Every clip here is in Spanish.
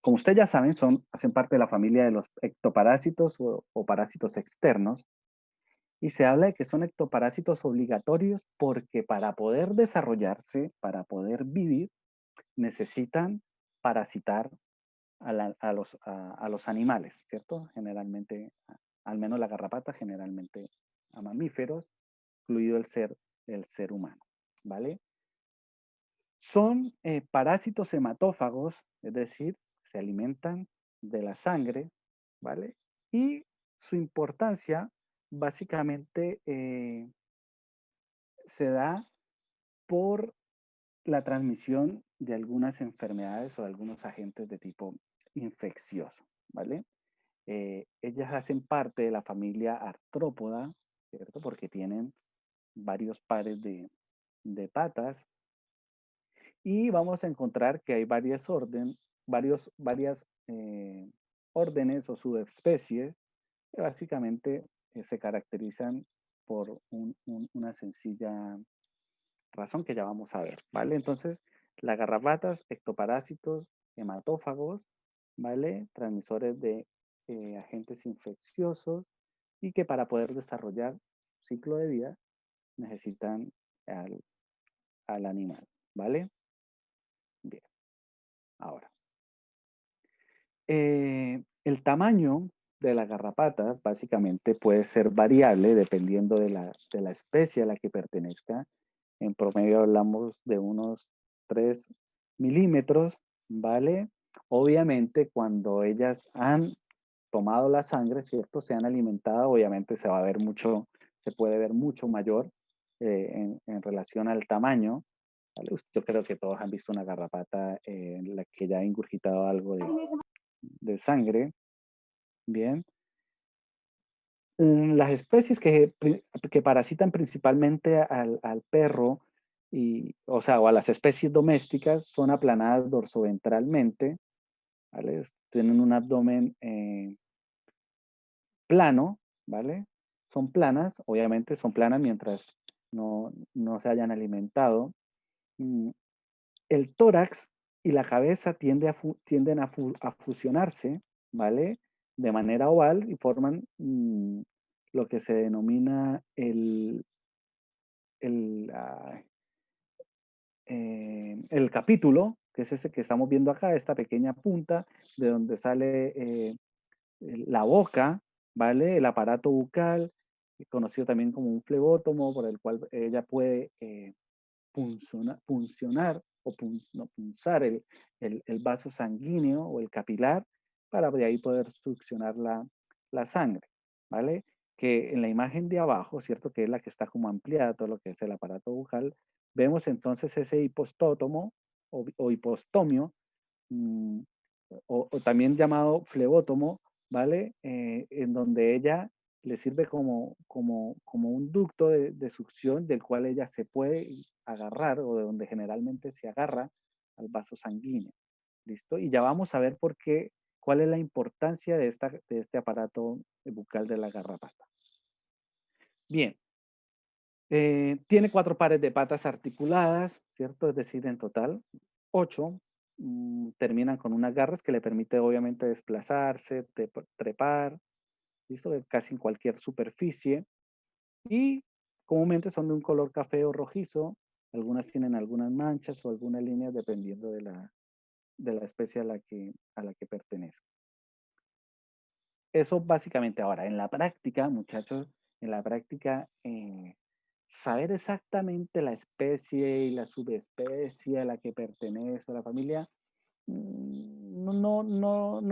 como ustedes ya saben, hacen parte de la familia de los ectoparásitos o parásitos externos, y se habla de que son ectoparásitos obligatorios porque para poder desarrollarse, para poder vivir, necesitan parasitar a los animales, ¿cierto? Generalmente, al menos la garrapata, generalmente a mamíferos, incluido el ser humano, ¿vale? Son parásitos hematófagos, es decir, se alimentan de la sangre, ¿vale? Y su importancia básicamente se da por la transmisión de algunas enfermedades o de algunos agentes de tipo infeccioso, ¿vale? Ellas hacen parte de la familia artrópoda, ¿cierto? Porque tienen varios pares de patas y vamos a encontrar que hay varias órdenes o subespecies que básicamente se caracterizan por una sencilla razón que ya vamos a ver, ¿vale? Entonces, las garrapatas, ectoparásitos, hematófagos, ¿vale? Transmisores de agentes infecciosos y que para poder desarrollar ciclo de vida necesitan al, al animal, ¿vale? Bien, ahora. El tamaño de la garrapata básicamente puede ser variable dependiendo de la especie a la que pertenezca. En promedio hablamos de unos 3 milímetros, ¿vale? Obviamente cuando ellas han tomado la sangre, ¿cierto? Se han alimentado, obviamente se va a ver mucho, se puede ver mucho mayor en relación al tamaño, ¿vale? Yo creo que todos han visto una garrapata en la que ya ha ingurgitado algo de sangre, bien. Las especies que parasitan principalmente al perro, o sea, o a las especies domésticas, son aplanadas dorsoventralmente, ¿vale? Tienen un abdomen plano, ¿vale? Son planas, obviamente son planas mientras no se hayan alimentado. Mm, El tórax y la cabeza tienden a fusionarse, ¿vale? De manera oval y forman lo que se denomina el, ah, el capítulo, que es este que estamos viendo acá, esta pequeña punta de donde sale la boca, ¿vale? El aparato bucal, conocido también como un flebótomo, por el cual ella puede puncionar o no, punzar el vaso sanguíneo o el capilar para de ahí poder succionar la sangre, ¿vale? Que en la imagen de abajo, ¿cierto? Que es la que está como ampliada, todo lo que es el aparato bucal, vemos entonces ese hipostótomo o hipostomio, mm, o también llamado flebótomo, ¿vale? En donde ella le sirve como un ducto de succión del cual ella se puede agarrar o de donde generalmente se agarra al vaso sanguíneo. ¿Listo? Y ya vamos a ver por qué, cuál es la importancia de este aparato bucal de la garrapata. Bien, tiene 4 pares de patas articuladas, ¿cierto? Es decir, en total 8. Terminan con unas garras que le permite obviamente desplazarse, trepar, ¿listo? Casi en cualquier superficie. Y comúnmente son de un color café o rojizo. Algunas tienen algunas manchas o algunas líneas dependiendo de la especie a la que pertenezca. Eso básicamente ahora, en la práctica, muchachos, en la práctica, saber exactamente la especie y la subespecie a la que pertenece a la familia, no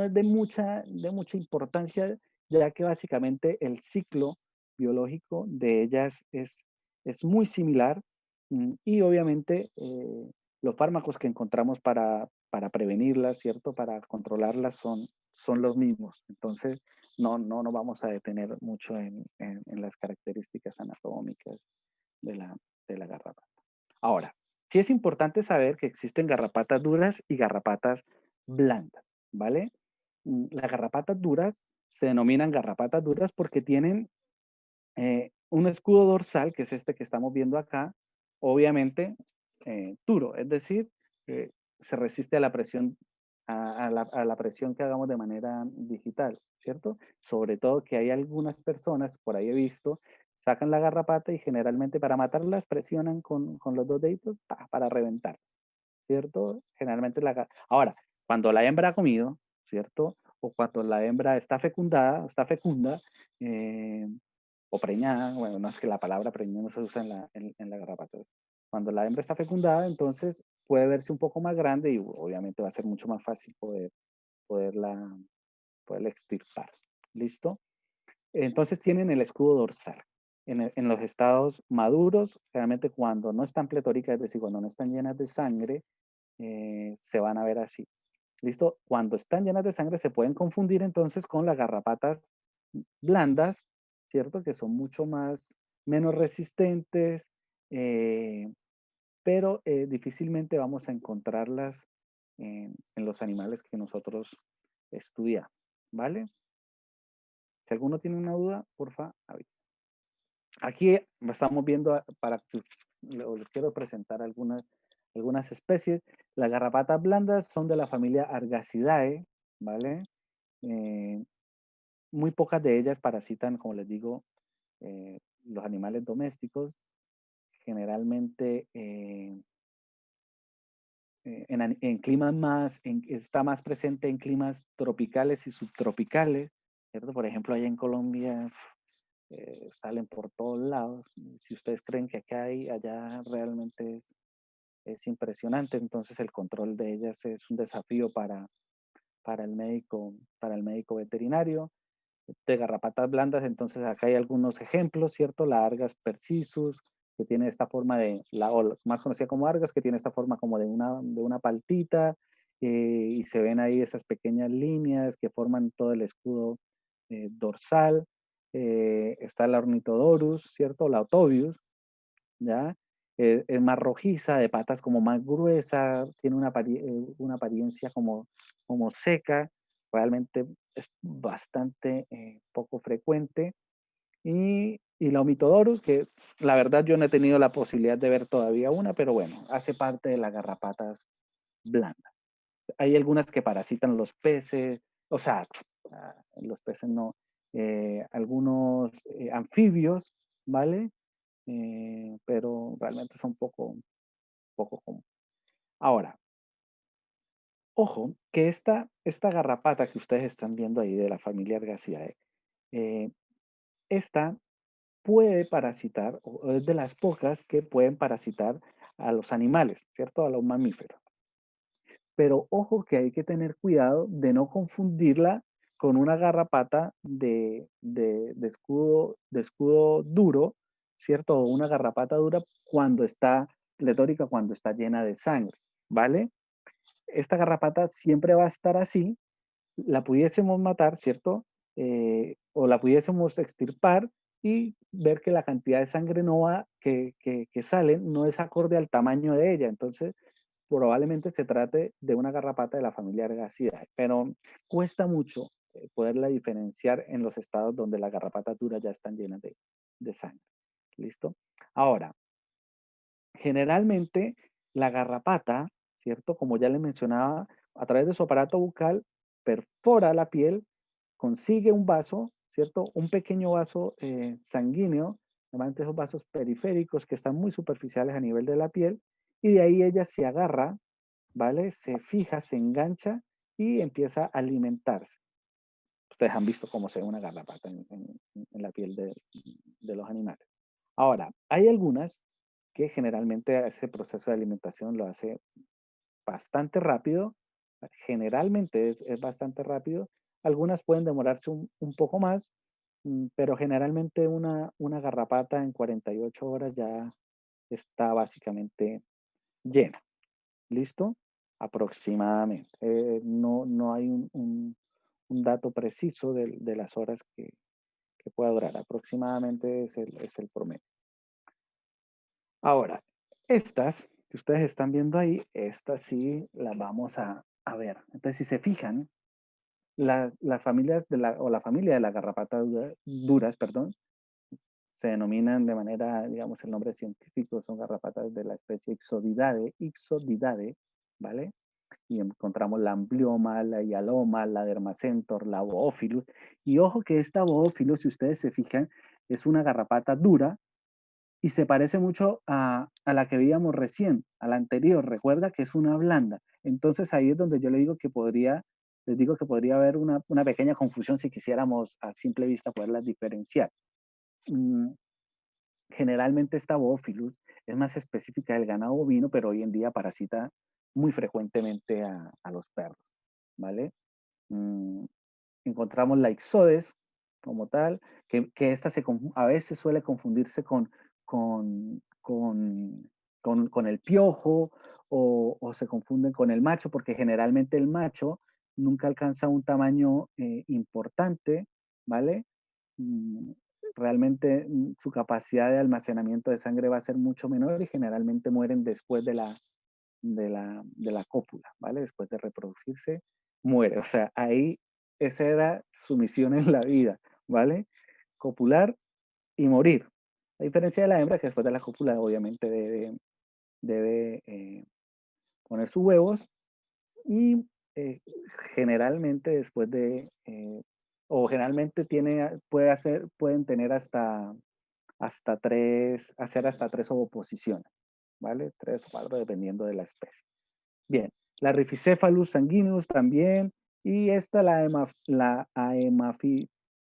es de mucha importancia, ya que básicamente el ciclo biológico de ellas es muy similar y obviamente los fármacos que encontramos para prevenirlas, ¿cierto? Para controlarlas son los mismos. Entonces, no nos vamos a detener mucho en las características anatómicas de de la garrapata. Ahora, sí es importante saber que existen garrapatas duras y garrapatas blandas, ¿vale? Las garrapatas duras se denominan garrapatas duras porque tienen un escudo dorsal, que es este que estamos viendo acá, obviamente duro, es decir, se resiste a la presión a la presión que hagamos de manera digital, ¿cierto? Sobre todo que hay algunas personas, por ahí he visto, sacan la garrapata y generalmente para matarlas presionan con los dos deditos para reventar, ¿cierto? Generalmente ahora, cuando la hembra ha comido, ¿cierto? O cuando la hembra está fecundada, está fecunda, eh, o preñada, bueno, no es que la palabra preñada no se usa en la garrapata. Cuando la hembra está fecundada, entonces puede verse un poco más grande y obviamente va a ser mucho más fácil poderla, poderla extirpar. ¿Listo? Entonces tienen el escudo dorsal. En los estados maduros, realmente cuando no están pletóricas, es decir, cuando no están llenas de sangre, se van a ver así. ¿Listo? Cuando están llenas de sangre se pueden confundir entonces con las garrapatas blandas, ¿cierto? Que son mucho menos resistentes, eh, pero difícilmente vamos a encontrarlas en los animales que nosotros estudiamos, ¿vale? Si alguno tiene una duda, porfa, avisa. Aquí estamos viendo, para que les quiero presentar algunas especies. Las garrapatas blandas son de la familia Argacidae, ¿vale? Eh, Muy pocas de ellas parasitan, como les digo, los animales domésticos. Generalmente en climas está más presente en climas tropicales y subtropicales, ¿cierto? Por ejemplo, allá en Colombia salen por todos lados. Si ustedes creen que acá hay, allá realmente es impresionante. Entonces el control de ellas es un desafío para el médico veterinario. De garrapatas blandas, entonces acá hay algunos ejemplos, ¿cierto? La Argas persisus, que tiene esta forma o más conocida como Argas, que tiene esta forma como de una paltita, y se ven ahí esas pequeñas líneas que forman todo el escudo dorsal. Está la Ornithodorus, ¿cierto? La Otobius, ¿ya? Es más rojiza, de patas como más gruesas, tiene una apariencia como seca, realmente es bastante poco frecuente. Y la Omitodorus, que la verdad yo no he tenido la posibilidad de ver todavía una, pero bueno, hace parte de las garrapatas blandas. Hay algunas que parasitan los peces, o sea, los peces no, algunos anfibios, ¿vale? Pero realmente son poco común. Ahora, ojo, que esta garrapata que ustedes están viendo ahí de la familia Ergaciae, eh, esta puede parasitar, o es de las pocas que pueden parasitar a los animales, ¿cierto? A los mamíferos. Pero ojo que hay que tener cuidado de no confundirla con una garrapata de escudo duro, ¿cierto? O una garrapata dura cuando está pletórica, cuando está llena de sangre, ¿vale? Esta garrapata siempre va a estar así, la pudiésemos matar, ¿cierto? O la pudiésemos extirpar y ver que la cantidad de sangre no va, que sale no es acorde al tamaño de ella. Entonces, probablemente se trate de una garrapata de la familia Ergacidae, pero cuesta mucho poderla diferenciar en los estados donde las garrapatas duras ya están llenas de sangre. ¿Listo? Ahora, generalmente la garrapata, ¿cierto? Como ya les mencionaba, a través de su aparato bucal perfora la piel, consigue un vaso, ¿cierto? Un pequeño vaso sanguíneo, normalmente esos vasos periféricos que están muy superficiales a nivel de la piel, y de ahí ella se agarra, ¿vale? Se fija, se engancha y empieza a alimentarse. Ustedes han visto cómo se ve una garrapata en la piel de los animales. Ahora, hay algunas que generalmente ese proceso de alimentación lo hace bastante rápido, generalmente es bastante rápido. Algunas pueden demorarse un poco más, pero generalmente una garrapata en 48 horas ya está básicamente llena. ¿Listo? Aproximadamente. No hay un dato preciso de las horas que pueda durar. Aproximadamente es el promedio. Ahora, estas que ustedes están viendo ahí, estas sí las vamos a ver. Entonces, si se fijan, las familias o la familia de las garrapatas duras, perdón, se denominan de manera, digamos, el nombre científico son garrapatas de la especie Ixodidae, ¿vale? y encontramos la amblioma, la hialoma, la dermacentor, la Boophilus. Y ojo que esta Boophilus, si ustedes se fijan, es una garrapata dura y se parece mucho a la que veíamos recién, a la anterior. Recuerda que es una blanda. Entonces ahí es donde yo le digo que podría, les digo que podría haber una pequeña confusión si quisiéramos a simple vista poderlas diferenciar. Mm, Generalmente esta Boophilus es más específica del ganado bovino, pero hoy en día parasita muy frecuentemente a los perros, ¿vale? Mm, Encontramos la Ixodes como tal, que esta a veces suele confundirse con, con, con el piojo o se confunden con el macho, porque generalmente el macho nunca alcanza un tamaño importante, ¿vale? Mm, Realmente su capacidad de almacenamiento de sangre va a ser mucho menor y generalmente mueren después de la cópula, ¿vale? Después de reproducirse, muere. O sea, ahí esa era su misión en la vida, ¿vale? Copular y morir. A diferencia de la hembra, que después de la cópula obviamente debe poner sus huevos y generalmente después o generalmente pueden tener hasta tres ovoposiciones, ¿vale? Tres o cuatro dependiendo de la especie. Bien, la Rhipicephalus sanguineus también, y esta, la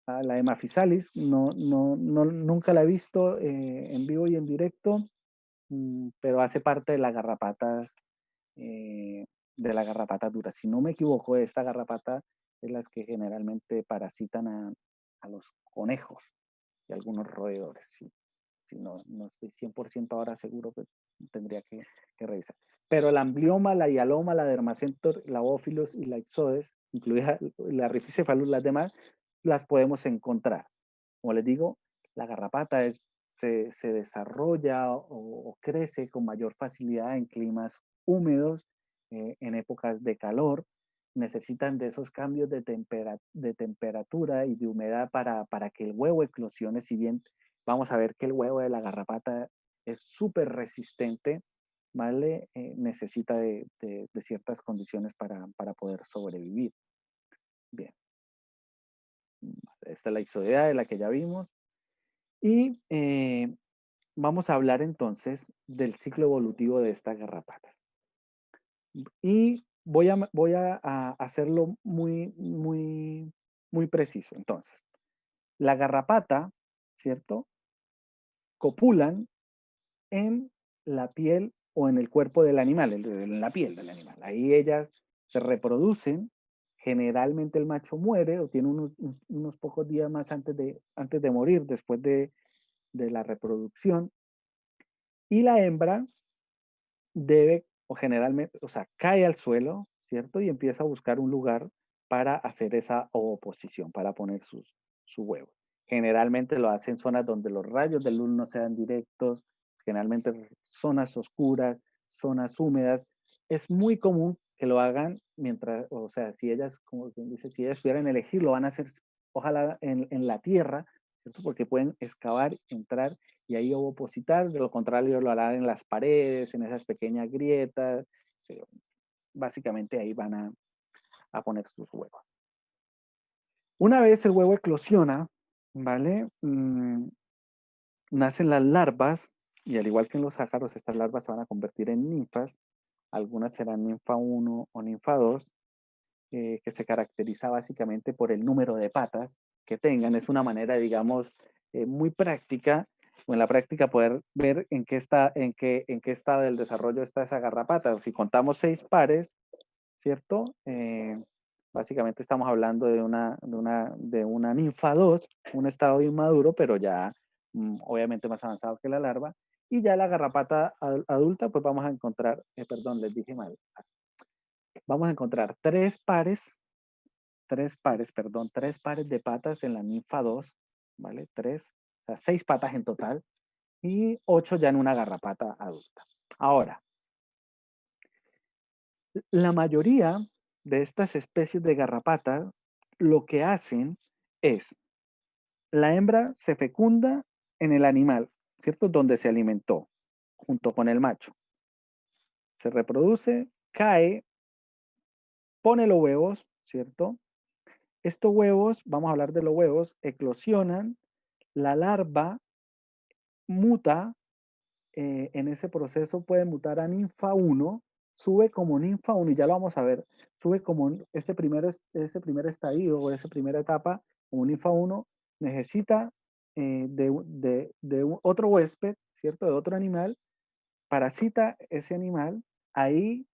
Hemaphysalis, nunca la he visto en vivo y en directo, pero hace parte eh, de la garrapata dura. Si no me equivoco, esta garrapata es las que generalmente parasitan a los conejos y algunos roedores. Si no estoy 100% ahora seguro, pues tendría que revisar. Pero la amblioma, la hialoma, la dermacentor, la Boophilus y la Ixodes, incluida la Rhipicephalus, las demás, las podemos encontrar. Como les digo, la garrapata se desarrolla o crece con mayor facilidad en climas húmedos, en épocas de calor. Necesitan de esos cambios de temperatura y de humedad para que el huevo eclosione. Si bien vamos a ver que el huevo de la garrapata es súper resistente, ¿vale? Necesita de ciertas condiciones para poder sobrevivir. Bien, esta es la ixodea de la que ya vimos. Y vamos a hablar entonces del ciclo evolutivo de esta garrapata. Y voy a hacerlo muy preciso. Entonces, la garrapata, ¿cierto? Copulan en la piel o en el cuerpo del animal, en la piel del animal. Ahí ellas se reproducen. Generalmente el macho muere o tiene unos pocos días más antes de morir, después de la reproducción. Y la hembra debe, o generalmente, o sea, cae al suelo, ¿cierto? Y empieza a buscar un lugar para hacer esa oposición, para poner su huevo. Generalmente lo hace en zonas donde los rayos de luz no sean directos, generalmente zonas oscuras, zonas húmedas. Es muy común que lo hagan mientras, o sea, si ellas, como quien dice, si ellas pudieran elegir, lo van a hacer, ojalá en la tierra, ¿cierto? Porque pueden excavar, entrar y ahí ovopositar, de lo contrario lo harán en las paredes, en esas pequeñas grietas, sí, básicamente ahí van a poner sus huevos. Una vez el huevo eclosiona, ¿vale? Nacen las larvas y al igual que en los ácaros, estas larvas se van a convertir en ninfas, algunas serán ninfa 1 o ninfa 2, que se caracteriza básicamente por el número de patas que tengan. Es una manera, digamos, muy práctica, o en la práctica poder ver en qué estado del desarrollo está esa garrapata. Si contamos 6 pares, ¿cierto? Básicamente estamos hablando de una ninfa 2, un estado inmaduro, pero ya obviamente más avanzado que la larva. Y ya la garrapata adulta, pues vamos a encontrar, perdón, les dije mal, vamos a encontrar tres pares de patas en la ninfa 2, ¿vale? O sea, 6 patas en total y 8 ya en una garrapata adulta. Ahora, la mayoría de estas especies de garrapata lo que hacen es, la hembra se fecunda en el animal, ¿cierto? Donde se alimentó, junto con el macho. Se reproduce, cae pone los huevos, ¿cierto? Estos huevos, vamos a hablar de los huevos, eclosionan, la larva muta, en ese proceso puede mutar a ninfa 1, sube como ninfa 1, y ya lo vamos a ver, sube como ese primer estadio o esa primera etapa, como ninfa 1, necesita de otro huésped, ¿cierto? De otro animal, parasita ese animal, ahí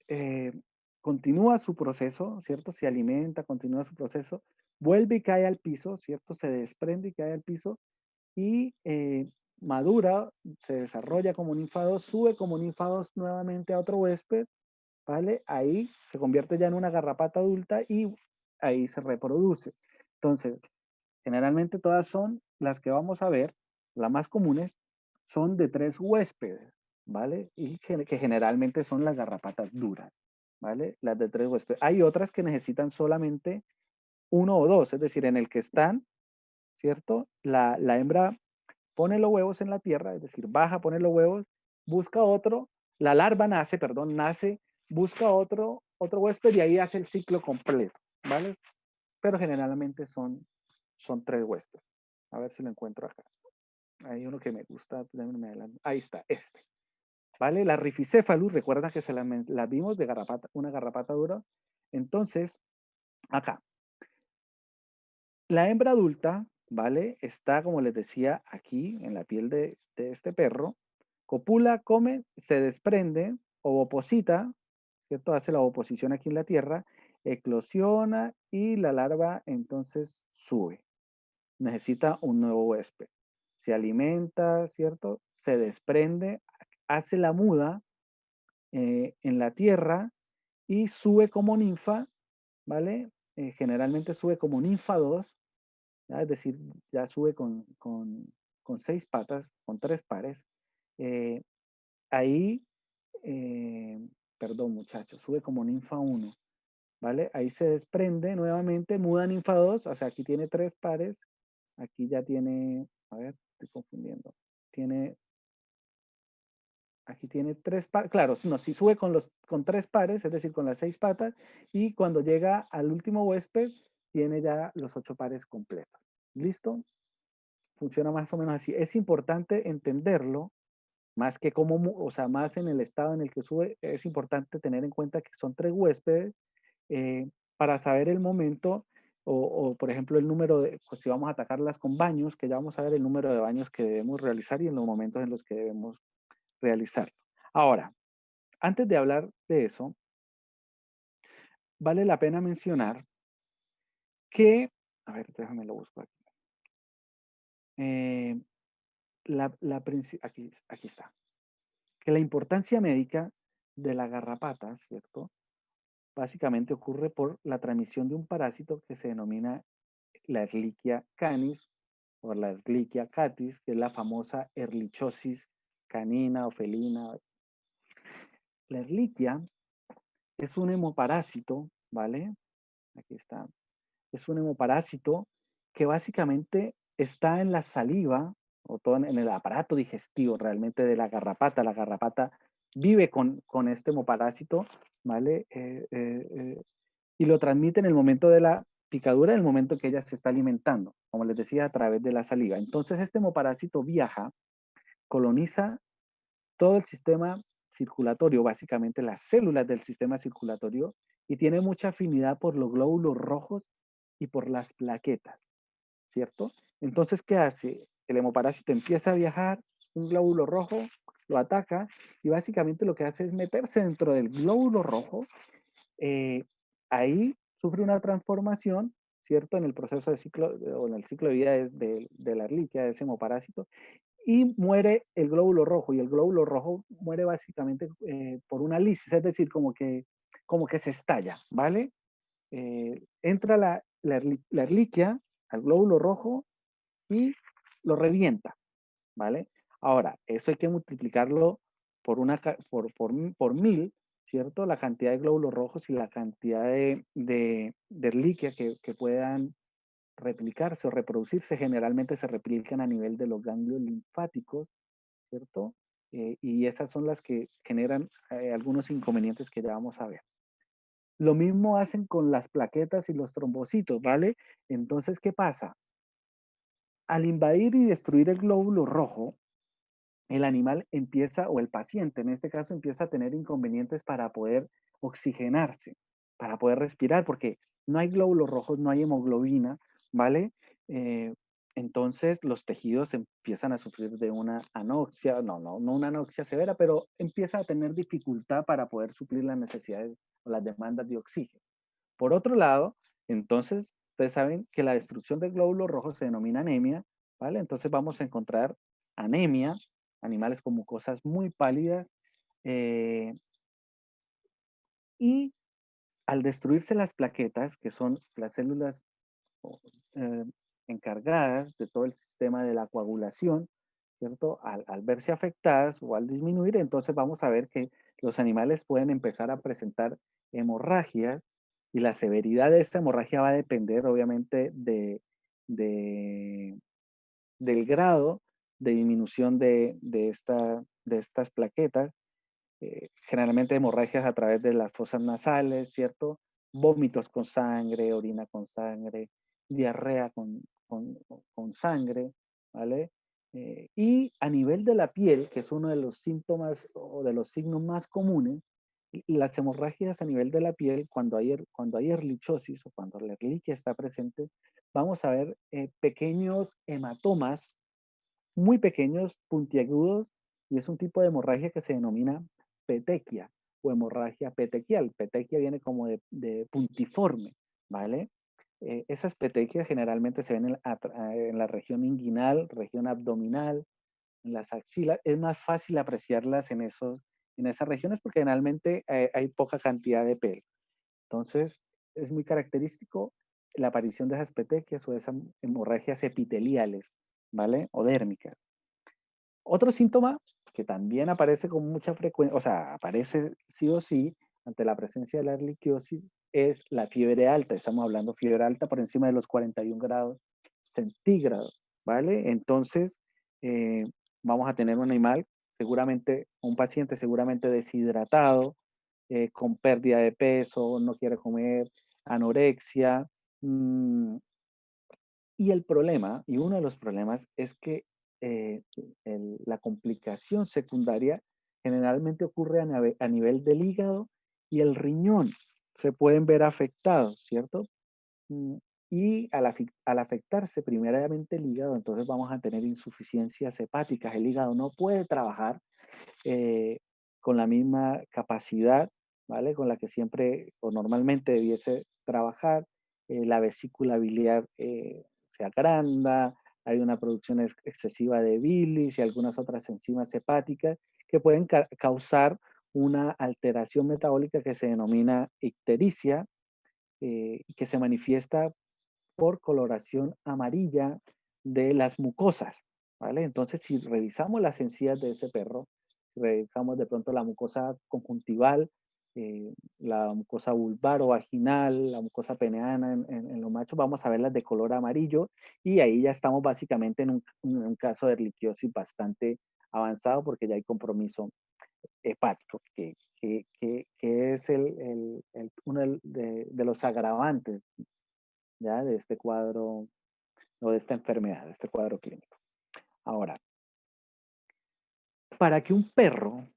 eh, continúa su proceso, ¿cierto? Se alimenta, continúa su proceso, vuelve y cae al piso, ¿cierto? Se desprende y cae al piso y madura, se desarrolla como ninfados, sube como ninfados nuevamente a otro huésped, ¿vale? Ahí se convierte ya en una garrapata adulta y ahí se reproduce. Entonces, generalmente todas son las que vamos a ver, las más comunes, son de 3 huéspedes, ¿vale? Y que generalmente son las garrapatas duras, ¿vale? Las de 3 huéspedes. Hay otras que necesitan solamente 1 o 2, es decir, en el que están, ¿cierto? La hembra pone los huevos en la tierra, es decir, baja, pone los huevos, busca otro, la larva nace, perdón, nace, busca otro huésped y ahí hace el ciclo completo, ¿vale? Pero generalmente son 3 huéspedes. A ver si lo encuentro acá. Hay uno que me gusta, ahí está, este. ¿Vale? La Rhipicephalus, recuerda que la vimos de garrapata, una garrapata dura. Entonces, acá, la hembra adulta, ¿vale? Está, como les decía, aquí en la piel de este perro. Copula, come, se desprende, ovoposita, ¿cierto? Hace la oposición aquí en la tierra, eclosiona y la larva entonces sube. Necesita un nuevo huésped. Se alimenta, ¿cierto? Se desprende, hace la muda en la tierra y sube como ninfa, ¿vale? Generalmente sube como ninfa 2, ¿ya? Es decir, ya sube con 6 patas, con 3 pares. Eh, ahí, eh, perdón muchachos, sube como ninfa 1, ¿vale? Ahí se desprende nuevamente, muda ninfa 2, o sea, aquí tiene 3 pares, aquí ya tiene, a ver, estoy confundiendo, tiene, aquí tiene 3 pares, claro, no, si sube con 3 pares, es decir, con las 6 patas, y cuando llega al último huésped, tiene ya los 8 pares completos. ¿Listo? Funciona más o menos así. Es importante entenderlo, más que como, o sea, más en el estado en el que sube, es importante tener en cuenta que son 3 huéspedes para saber el momento o, por ejemplo, el número de, pues si vamos a atacarlas con baños, que ya vamos a ver el número de baños que debemos realizar y en los momentos en los que debemos realizarlo. Ahora, antes de hablar de eso, vale la pena mencionar que, a ver, déjame lo busco aquí. Eh, aquí está. Que la importancia médica de la garrapata, ¿cierto? Básicamente ocurre por la transmisión de un parásito que se denomina la Ehrlichia canis o la Ehrlichia catis, que es la famosa erlichosis canina o felina. La Ehrlichia es un hemoparásito, ¿vale? Aquí está. Es un hemoparásito que básicamente está en la saliva o todo en el aparato digestivo realmente de la garrapata. La garrapata vive con este hemoparásito, ¿vale? Y lo transmite en el momento de la picadura, en el momento que ella se está alimentando, como les decía, a través de la saliva. Entonces este hemoparásito viaja, coloniza todo el sistema circulatorio, básicamente las células del sistema circulatorio, y tiene mucha afinidad por los glóbulos rojos y por las plaquetas, ¿cierto? Entonces, ¿qué hace? El hemoparásito empieza a viajar, un glóbulo rojo lo ataca y básicamente lo que hace es meterse dentro del glóbulo rojo. eh, Ahí sufre una transformación, ¿cierto? En el proceso de ciclo o en el ciclo de vida de la Ehrlichia, de ese hemoparásito, y muere el glóbulo rojo, y el glóbulo rojo muere básicamente por una lisis, es decir, como que se estalla, ¿vale? Entra la Ehrlichia al glóbulo rojo y lo revienta, ¿vale? Ahora, eso hay que multiplicarlo por 1000, ¿cierto? La cantidad de glóbulos rojos y la cantidad de Ehrlichia que puedan replicarse o reproducirse. Generalmente se replican a nivel de los ganglios linfáticos, ¿cierto? Y esas son las que generan algunos inconvenientes que ya vamos a ver. Lo mismo hacen con las plaquetas y los trombocitos, ¿vale? Entonces, ¿qué pasa? Al invadir y destruir el glóbulo rojo, el animal empieza, o el paciente en este caso, empieza a tener inconvenientes para poder oxigenarse, para poder respirar, porque no hay glóbulos rojos, no hay hemoglobina, ¿vale? Eh, entonces los tejidos empiezan a sufrir de una anoxia, no una anoxia severa, pero empieza a tener dificultad para poder suplir las necesidades o las demandas de oxígeno. Por otro lado, entonces, ustedes saben que la destrucción del glóbulo rojo se denomina anemia, ¿vale? Entonces vamos a encontrar anemia, animales con mucosas muy pálidas, eh, y al destruirse las plaquetas, que son las células o, eh, encargadas de todo el sistema de la coagulación, ¿cierto? Al verse afectadas o al disminuir, entonces vamos a ver que los animales pueden empezar a presentar hemorragias y la severidad de esta hemorragia va a depender obviamente de- del grado de disminución de estas plaquetas, generalmente hemorragias a través de las fosas nasales, ¿cierto? Vómitos con sangre, orina con sangre, diarrea con sangre, ¿vale? Y a nivel de la piel, que es uno de los síntomas o de los signos más comunes, las hemorragias a nivel de la piel, cuando hay erlichosis o cuando la erliquia está presente, vamos a ver pequeños hematomas muy pequeños, puntiagudos, y es un tipo de hemorragia que se denomina petequia o hemorragia petequial. Petequia viene como de puntiforme, ¿vale? Esas petequias generalmente se ven en la región inguinal, región abdominal, en las axilas. Es más fácil apreciarlas en esas regiones porque generalmente hay poca cantidad de pelo. Entonces, es muy característico la aparición de esas petequias o de esas hemorragias epiteliales, ¿vale? O dérmicas. Otro síntoma que también aparece con mucha frecuencia, o sea, aparece sí o sí ante la presencia de la erliquiosis, es la fiebre alta. Estamos hablando fiebre alta por encima de los 41 grados centígrados, ¿vale? Entonces, eh, vamos a tener un animal, seguramente, un paciente seguramente deshidratado, con pérdida de peso, no quiere comer, anorexia. mm, y el problema, y uno de los problemas, es que eh, la complicación secundaria generalmente ocurre a nivel del hígado y el riñón. Se pueden ver afectados, ¿cierto? Mm, Y al afectarse primeramente el hígado, entonces vamos a tener insuficiencias hepáticas. El hígado no puede trabajar eh, con la misma capacidad, ¿vale? Con la que siempre o normalmente debiese trabajar. La vesícula biliar se agranda, hay una producción excesiva de bilis y algunas otras enzimas hepáticas que pueden causar una alteración metabólica que se denomina ictericia, y que se manifiesta por coloración amarilla de las mucosas, ¿vale? Entonces, si revisamos las encías de ese perro, revisamos de pronto la mucosa conjuntival, la mucosa vulvar o vaginal, la mucosa peneana en los machos, vamos a verlas de color amarillo y ahí ya estamos básicamente en un caso de erliquiosis bastante avanzado porque ya hay compromiso hepático, que es uno de los agravantes ya de este cuadro o de esta enfermedad, de este cuadro clínico. Ahora, para que un perro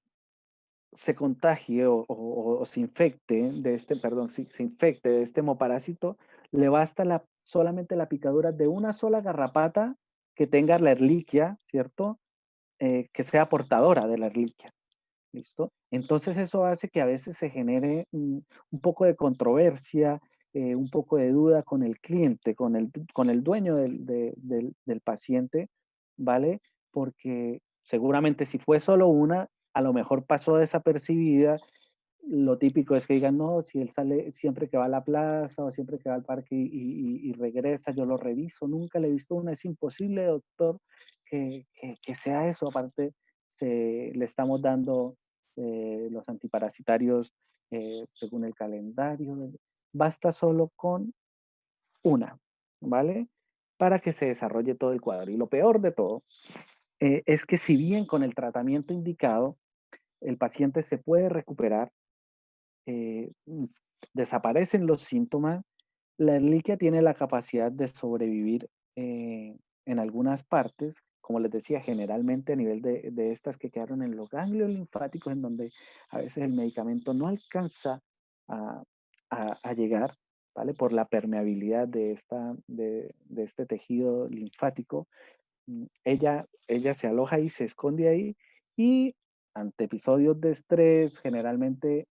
se contagie o se infecte de este, perdón, se infecte de este hemoparásito, le basta solamente la picadura de una sola garrapata que tenga la erliquia, ¿cierto? Que sea portadora de la erliquia. ¿Listo? Entonces eso hace que a veces se genere un poco de controversia, un poco de duda con el cliente, con el dueño del paciente, ¿vale? Porque seguramente si fue solo una, a lo mejor pasó desapercibida. Lo típico es que digan, no, si él sale siempre que va a la plaza o siempre que va al parque y regresa, yo lo reviso, nunca le he visto una, es imposible, doctor, que sea eso. Aparte, le estamos dando los antiparasitarios según el calendario. Basta solo con una, ¿vale? Para que se desarrolle todo el cuadro. Y lo peor de todo es que si bien con el tratamiento indicado, el paciente se puede recuperar, desaparecen los síntomas, la erliquia tiene la capacidad de sobrevivir en algunas partes, como les decía, generalmente a nivel de estas que quedaron en los ganglios linfáticos, en donde a veces el medicamento no alcanza a, a llegar, ¿vale? Por la permeabilidad de este tejido linfático. Ella se aloja ahí, se esconde ahí y ante episodios de estrés, generalmente,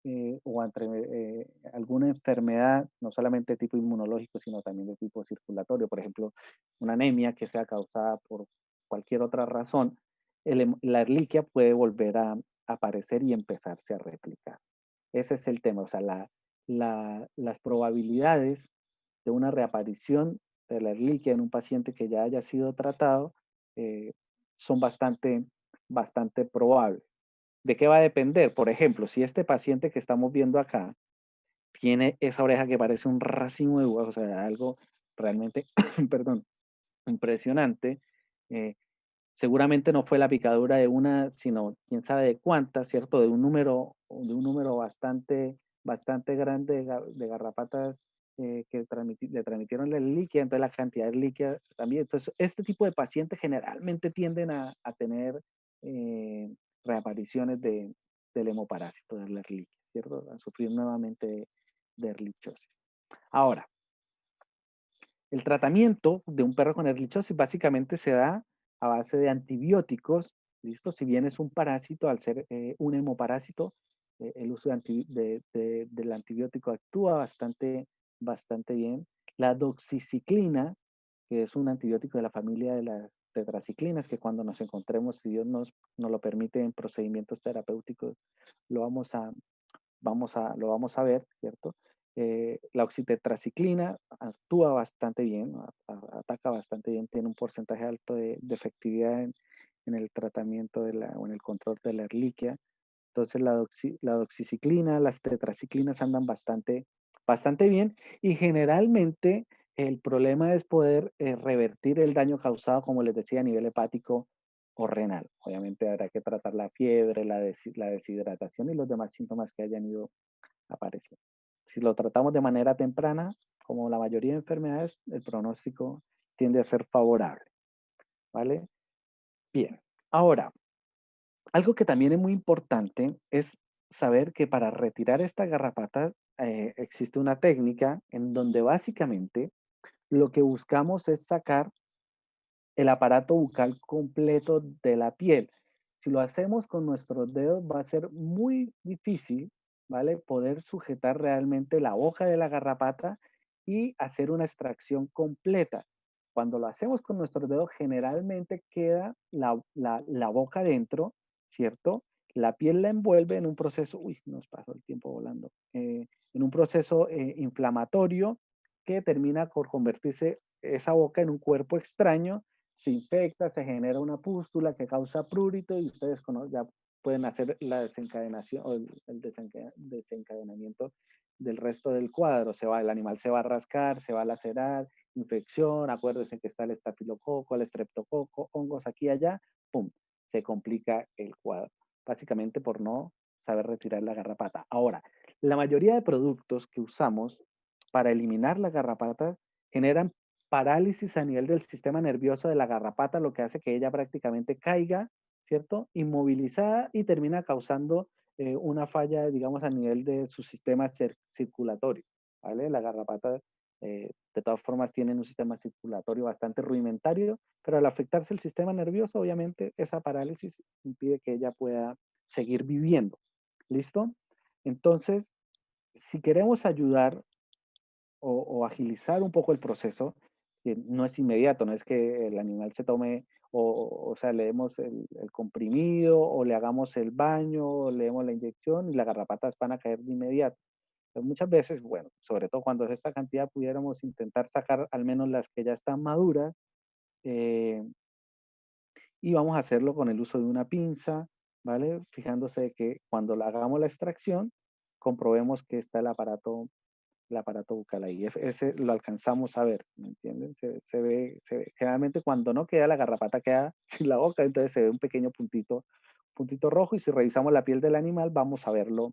o ante alguna enfermedad, no solamente de tipo inmunológico, sino también de tipo circulatorio, por ejemplo, una anemia que sea causada por cualquier otra razón, la erliquia puede volver a aparecer y empezarse a replicar. Ese es el tema, o sea, las probabilidades de una reaparición de la erliquia en un paciente que ya haya sido tratado eh, son bastante probables. ¿De qué va a depender? Por ejemplo, si este paciente que estamos viendo acá tiene esa oreja que parece un racimo de uvas, o sea, algo realmente, perdón, impresionante, eh, seguramente no fue la picadura de una, sino quién sabe de cuántas, ¿cierto? De un número bastante grande de garrapatas que le transmitieron la líquida, entonces la cantidad de líquida también. Entonces, este tipo de pacientes generalmente tienden a tener eh, reapariciones del hemoparásito, de la erliquia, ¿cierto? A sufrir nuevamente de erlichosis. Ahora, el tratamiento de un perro con erlichosis básicamente se da a base de antibióticos, ¿listo? Si bien es un parásito, al ser un hemoparásito, el uso del antibiótico actúa bastante bien. La doxiciclina, que es un antibiótico de la familia de las tetraciclinas, que cuando nos encontremos, si Dios nos lo permite, en procedimientos terapéuticos, lo lo vamos a ver, ¿cierto? La oxitetraciclina actúa bastante bien, ataca bastante bien, tiene un porcentaje alto de efectividad en el tratamiento o en el control de la erliquia. Entonces la doxiciclina, las tetraciclinas andan bastante bien y generalmente el problema es poder revertir el daño causado, como les decía, a nivel hepático o renal. Obviamente habrá que tratar la fiebre, la deshidratación y los demás síntomas que hayan ido apareciendo. Si lo tratamos de manera temprana, como la mayoría de enfermedades, el pronóstico tiende a ser favorable, ¿vale? Bien. Ahora, algo que también es muy importante es saber que para retirar esta garrapata existe una técnica en donde básicamente lo que buscamos es sacar el aparato bucal completo de la piel. Si lo hacemos con nuestros dedos va a ser muy difícil, ¿vale? Poder sujetar realmente la boca de la garrapata y hacer una extracción completa. Cuando lo hacemos con nuestros dedos, generalmente queda la boca dentro, ¿cierto? La piel la envuelve en un proceso, uy, nos pasó el tiempo volando, en un proceso inflamatorio que termina por convertirse esa boca en un cuerpo extraño, se infecta, se genera una pústula que causa prurito y ustedes ya pueden hacer la desencadenación o el desencadenamiento del resto del cuadro. El animal se va a rascar, se va a lacerar, infección, acuérdense que está el estafilococo, el estreptococo, hongos aquí y allá, ¡pum! Se complica el cuadro, básicamente por no saber retirar la garrapata. Ahora, la mayoría de productos que usamos para eliminar la garrapata generan parálisis a nivel del sistema nervioso de la garrapata, lo que hace que ella prácticamente caiga, ¿cierto? Inmovilizada y termina causando una falla, digamos, a nivel de su sistema circulatorio, ¿vale? La garrapata, de todas formas, tiene un sistema circulatorio bastante rudimentario, pero al afectarse el sistema nervioso, obviamente, esa parálisis impide que ella pueda seguir viviendo. ¿Listo? Entonces, si queremos ayudar o agilizar un poco el proceso, que no es inmediato, no es que el animal se tome, o sea, le demos el comprimido, o le hagamos el baño, o le demos la inyección y las garrapatas van a caer de inmediato. Pero muchas veces, bueno, sobre todo cuando es esta cantidad, pudiéramos intentar sacar al menos las que ya están maduras, eh, y vamos a hacerlo con el uso de una pinza, ¿vale? Fijándose que cuando hagamos la extracción, comprobemos que está el aparato bucal ahí. Ese lo alcanzamos a ver, ¿me entienden? Generalmente cuando no queda la garrapata queda sin la boca, entonces se ve un pequeño puntito rojo y si revisamos la piel del animal vamos a verlo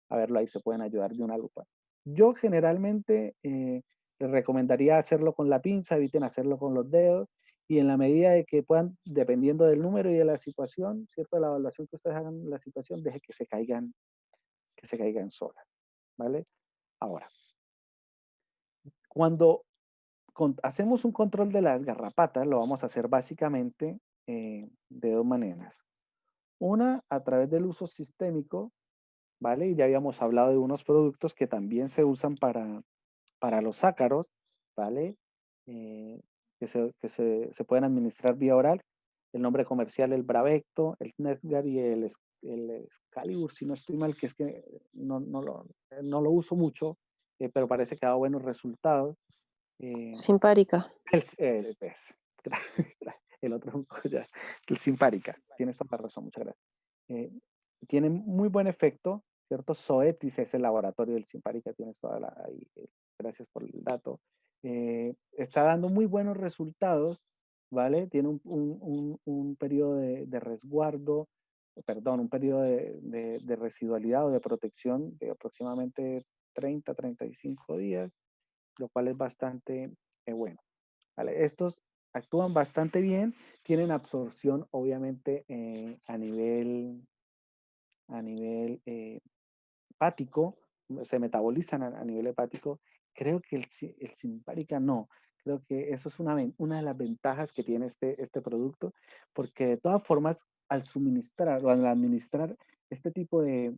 ahí, se pueden ayudar de una lupa. Yo generalmente les recomendaría hacerlo con la pinza, eviten hacerlo con los dedos y en la medida de que puedan, dependiendo del número y de la situación, ¿cierto? La evaluación que ustedes hagan en la situación, deje que se caigan solas, ¿vale? Ahora, cuando hacemos un control de las garrapatas, lo vamos a hacer básicamente de dos maneras. Una, a través del uso sistémico, ¿vale? Y ya habíamos hablado de unos productos que también se usan para los ácaros, ¿vale? Eh, se pueden administrar vía oral. El nombre comercial, el Bravecto, el Nesgar y el Excalibur, si no estoy mal, que es que no lo uso mucho, pero parece que ha dado buenos resultados. Eh, Simpárica. pues, el otro es un collar, el Simpárica. Tienes toda la razón, muchas gracias. Eh, Tiene muy buen efecto, ¿cierto? Zoetis es el laboratorio del Simparica, tienes toda la, ahí, gracias por el dato. Está dando muy buenos resultados, ¿vale? Tiene un periodo de resguardo, perdón, un periodo de residualidad o de protección de aproximadamente 35 días, lo cual es bastante bueno, ¿vale? Estos actúan bastante bien, tienen absorción obviamente a nivel hepático, se metabolizan a nivel hepático. Creo que el Simparica no. Creo que eso es una de las ventajas que tiene este producto, porque de todas formas, al suministrar o al administrar este tipo de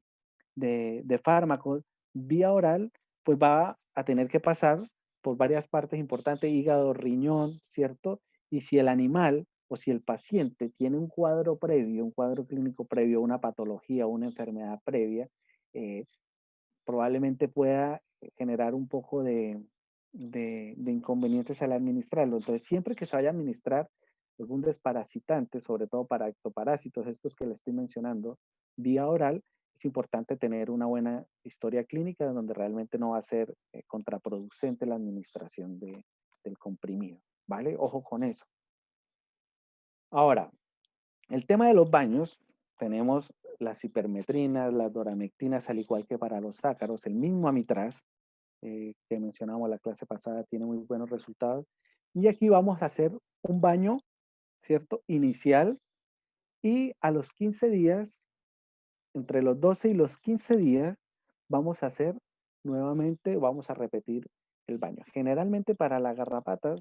fármacos vía oral, pues va a tener que pasar por varias partes importantes, hígado, riñón, ¿cierto? Y si el animal o si el paciente tiene un cuadro previo, un cuadro clínico previo, una patología o una enfermedad previa, eh, probablemente pueda generar un poco de inconvenientes al administrarlo. Entonces, siempre que se vaya a administrar algún desparasitante, sobre todo para ectoparásitos, estos que le estoy mencionando, vía oral, es importante tener una buena historia clínica donde realmente no va a ser contraproducente la administración del comprimido, ¿vale? Ojo con eso. Ahora, el tema de los baños, tenemos las hipermetrinas, las doramectinas, al igual que para los ácaros, el mismo amitraz, que mencionamos la clase pasada, tiene muy buenos resultados. Y aquí vamos a hacer un baño, ¿cierto? Inicial y a los 15 días, entre los 12 y los 15 días, vamos a hacer nuevamente, vamos a repetir el baño. Generalmente para las garrapatas,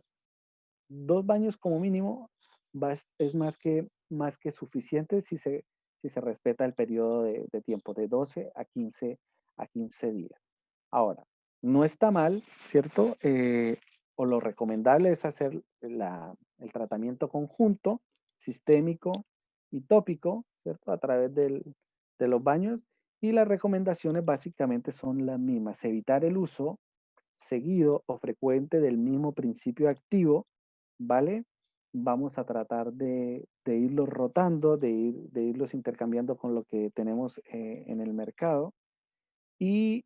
2 baños como mínimo es más que suficiente si se respeta el periodo de tiempo de 12 a 15 días. Ahora, no está mal, ¿cierto? O lo recomendable es hacer el tratamiento conjunto, sistémico y tópico, ¿cierto? A través de los baños. Y las recomendaciones básicamente son las mismas. Evitar el uso seguido o frecuente del mismo principio activo, ¿vale? Vamos a tratar de irlos rotando, de irlos intercambiando con lo que tenemos en el mercado y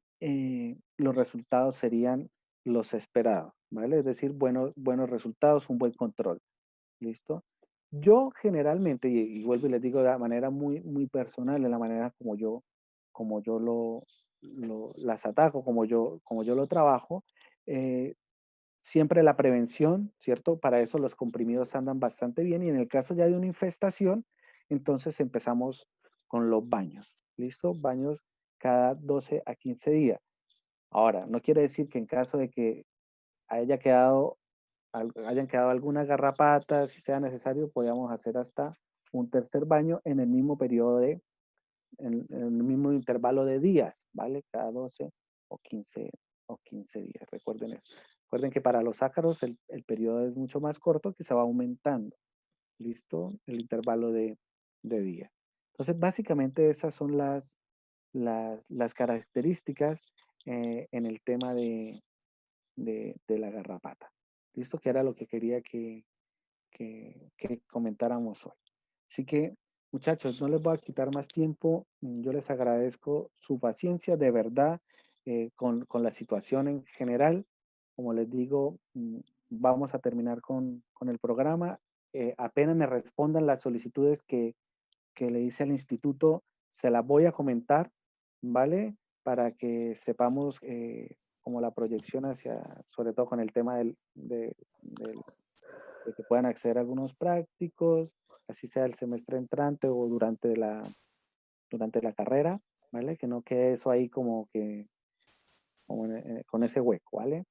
los resultados serían los esperados, ¿vale? Es decir, buenos resultados, un buen control, ¿listo? Yo generalmente, y vuelvo y les digo de manera muy personal, de la manera como yo las ataco, como yo lo trabajo, eh, siempre la prevención, ¿cierto? Para eso los comprimidos andan bastante bien y en el caso ya de una infestación, entonces empezamos con los baños, ¿listo? Baños cada 12 a 15 días. Ahora, no quiere decir que en caso de que haya quedado, hayan quedado algunas garrapatas, si sea necesario, podamos hacer hasta un tercer baño en el mismo periodo en el mismo intervalo de días, ¿vale? Cada 12 o 15, o 15 días. Recuerden eso. Recuerden que para los ácaros el periodo es mucho más corto que se va aumentando. ¿Listo? El intervalo de días. Entonces, básicamente esas son las características en el tema de la garrapata. ¿Listo? Que era lo que quería que comentáramos hoy. Así que, muchachos, no les voy a quitar más tiempo. Yo les agradezco su paciencia, de verdad, con la situación en general. Como les digo, vamos a terminar con el programa. Apenas me respondan las solicitudes que le hice al instituto, se las voy a comentar, ¿vale? Para que sepamos como la proyección hacia, sobre todo con el tema de que puedan acceder a algunos prácticos, así sea el semestre entrante o durante la carrera, ¿vale? Que no quede eso ahí como que, con ese hueco, ¿vale?